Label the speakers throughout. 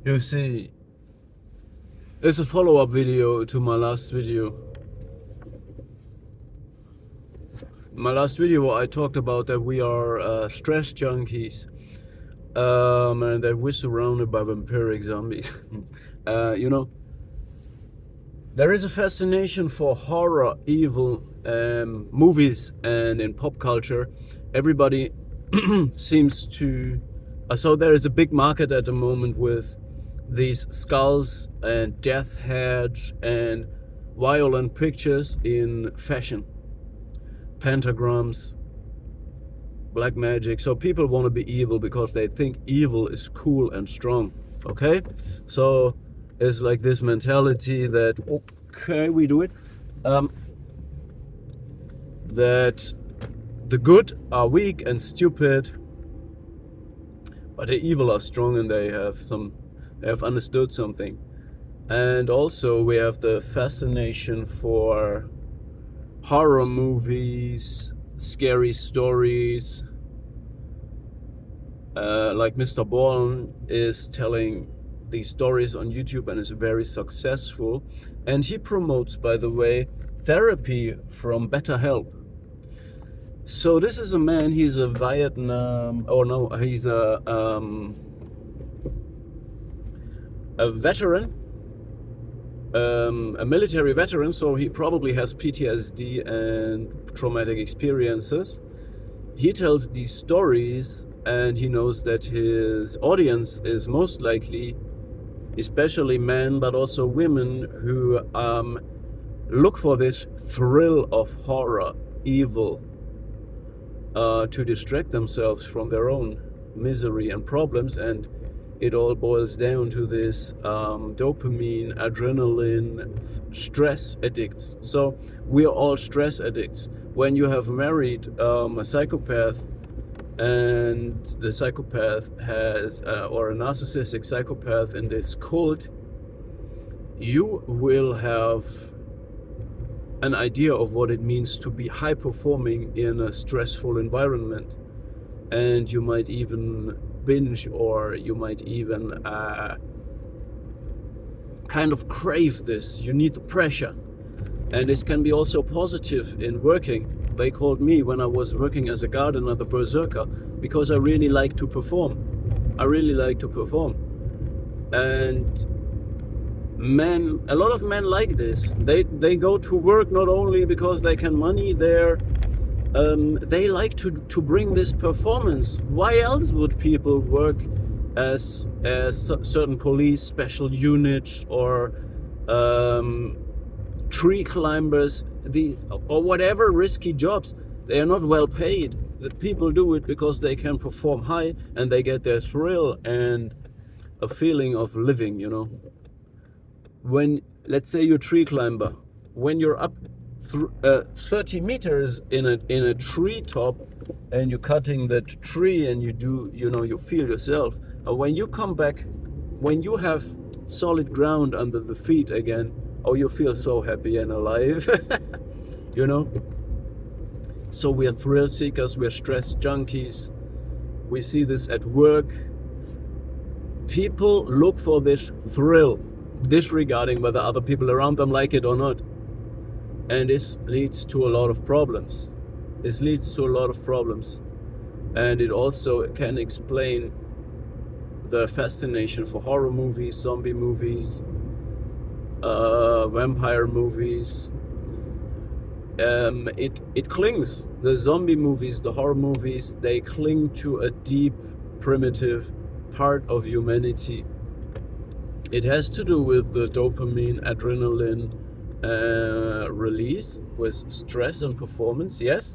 Speaker 1: You see, it's a follow-up video to my last video. My last video, I talked about that we are stress junkies, and that we're surrounded by vampiric zombies. You know, there is a fascination for horror, evil movies, and in pop culture, everybody seems to. So there is a big market at the moment with these skulls and death heads and violent pictures in fashion, pentagrams, black magic. So people want to be evil because they think evil is cool and strong. Okay, so it's like this mentality that okay, we do it, that the good are weak and stupid, but the evil are strong and they have understood something. And also we have the fascination for horror movies, scary stories, like Mr. Bourne is telling these stories on YouTube and is very successful. And he promotes, by the way, therapy from BetterHelp. So this is a man, he's a Vietnam, he's a veteran, a military veteran, so he probably has PTSD and traumatic experiences. He tells these stories and he knows that his audience is most likely, especially men, but also women who look for this thrill of horror, evil, to distract themselves from their own misery and problems. And it all boils down to this dopamine, adrenaline, stress addicts. So we are all stress addicts. When you have married a psychopath, and the psychopath has, or a narcissistic psychopath in this cult, you will have an idea of what it means to be high performing in a stressful environment. And you might even binge, or you might even kind of crave this. You need the pressure. And this can be also positive in working. They called me when I was working as a gardener the berserker, because I really like to perform. I really like to perform. And men, a lot of men like this. They go to work not only because they can money there, they like to bring this performance. Why else would people work as certain police special units or tree climbers, or whatever risky jobs? They are not well paid. The people do it because they can perform high and they get their thrill and a feeling of living, you know. When, let's say you're a tree climber, when you're up 30 meters in a tree top and you're cutting that tree and you do, you know, you feel yourself. And when you come back, when you have solid ground under the feet again, oh, you feel so happy and alive. You know. So we are thrill seekers, we are stress junkies. We see this at work. People look for this thrill, disregarding whether other people around them like it or not. And this leads to a lot of problems. This leads to a lot of problems. And it also can explain the fascination for horror movies, zombie movies, vampire movies. It clings. The zombie movies, the horror movies, they cling to a deep, primitive part of humanity. It has to do with the dopamine, adrenaline release, with stress and performance, yes.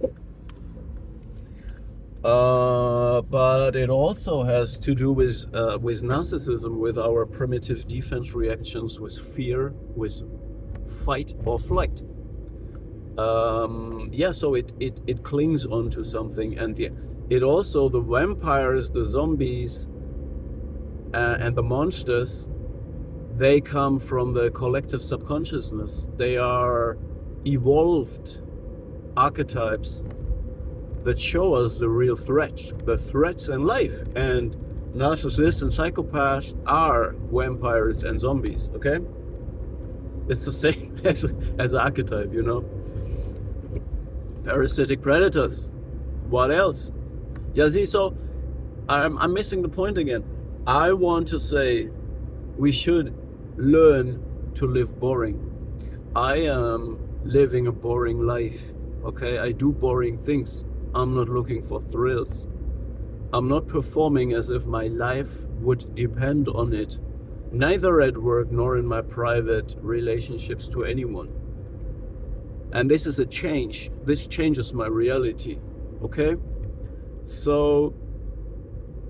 Speaker 1: But it also has to do with narcissism, with our primitive defense reactions, with fear, with fight or flight. So it clings onto something, and it also, the vampires, the zombies, and the monsters, They come from the collective subconsciousness. They are evolved archetypes that show us the real threats, the threats in life. And narcissists and psychopaths are vampires and zombies, okay? It's the same as archetype, you know? Parasitic predators. What else? Yeah, see, so I'm missing the point again. I want to say we should learn to live boring. I am living a boring life, okay? I do boring things. I'm not looking for thrills. I'm not performing as if my life would depend on it, neither at work nor in my private relationships to anyone. And this is a change. This changes my reality, okay? So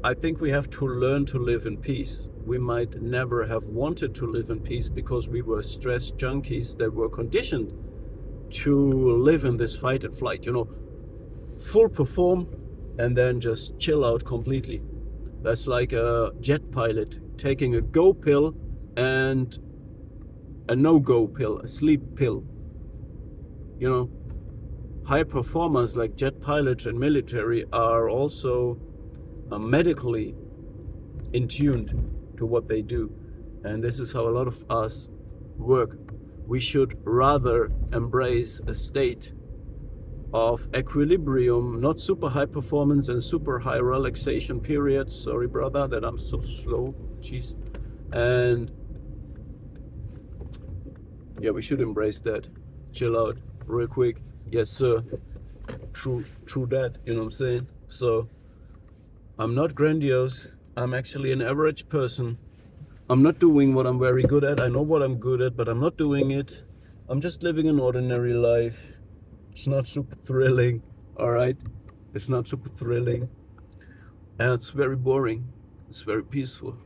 Speaker 1: I think we have to learn to live in peace. We might never have wanted to live in peace because we were stress junkies that were conditioned to live in this fight and flight, you know, full perform and then just chill out completely. That's like a jet pilot taking a go pill and a no-go pill, a sleep pill. You know, high performers like jet pilots and military are also medically in tuned to what they do. And this is how a lot of us work. We should rather embrace a state of equilibrium, not super high performance and super high relaxation periods. Sorry, brother, that I'm so slow. Jeez. And yeah, we should embrace that. Chill out real quick. Yes, sir. True that. You know what I'm saying? So I'm not grandiose. I'm actually an average person. I'm not doing what I'm very good at. I know what I'm good at, but I'm not doing it. I'm just living an ordinary life. It's not super thrilling, all right? It's not super thrilling. And it's very boring. It's very peaceful.